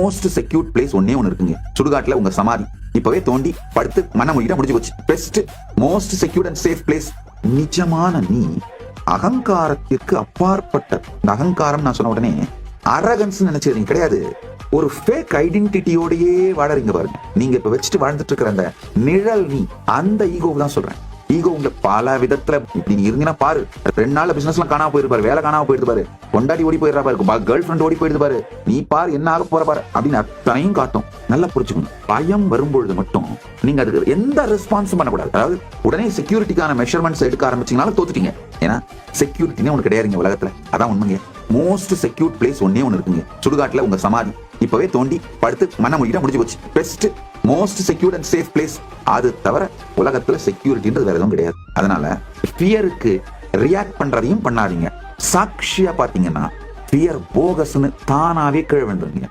Most secured place ஒன்னே ஒன்னு இருக்குங்க, சுடுகாட்டுல உங்க சமாதி. இப்பவே தோண்டி படுத்து மன மொழியிட முடிஞ்சு போச்சு. Best most secured and safe place. நிஜமான நீ அகங்காரத்திற்கு அப்பாற்பட்ட, அகங்காரம் நான் சொன்ன உடனே அரகன்ஸ் நினைச்சது கிடையாது, ஒரு ஃபேக் ஐடென்டிட்டியோடயே வாழறீங்க பாருங்க. நீங்க இப்ப வச்சுட்டு வாழ்ந்துட்டு இருக்கிற அந்த நிழல் நீ, அந்த ஈகோ தான் சொல்றேன். ஈகோ உங்களை பல விதத்துல இப்படி இருந்தீங்கன்னா பாரு, 2 நாள்ல பிசினஸ் எல்லாம் காணாம போயிருப்பாரு, வேலை காணாம போயிட்டு பாரு, கொண்டாடி ஓடி போயிடுறா பாரு, கேர்ள் ஃபிரெண்ட் ஓடி போயிடுது பாரு, நீ பாரு என்ன ஆக போற பாரு அப்படின்னு அத்தனையும் காட்டும். நல்லா புரிச்சுக்கணும். பயம் வரும்பொழுது மட்டும் நீங்க அதுக்கு எந்த ரெஸ்பான்ஸும் பண்ணக்கூடாது. அதாவது உடனே செக்யூரிட்டிக்கான மெஷர்மெண்ட்ஸ் எடுக்க ஆரம்பிச்சீங்கனாலும் தோத்துட்டீங்க. ஏன்னா செக்யூரிட்டினே ஒண்ணு கிடையாதுங்க உலகத்துல. அதான் உண்மைங்க. மோஸ்ட் செக்யூர்ட் பிளேஸ் ஒன்னே ஒன்னு இருக்குங்க, சுடுகாட்டுல உங்க சமாதி. இப்பவே தோண்டி படுத்து மன மொழியிட முடிஞ்சு போச்சு. Best most secured and safe place. அது தவிர உலகத்துல செக்யூரிட்டின்றது வேற எதுவும் கிடையாது. அதனால ஃபியருக்கு ரியாக்ட் பண்றதையும் பண்ணாதீங்க. சாட்சியா பாத்தீங்கன்னா ஃபியர் போகஸ்னு தானாவே கீழே விழுந்துருங்க.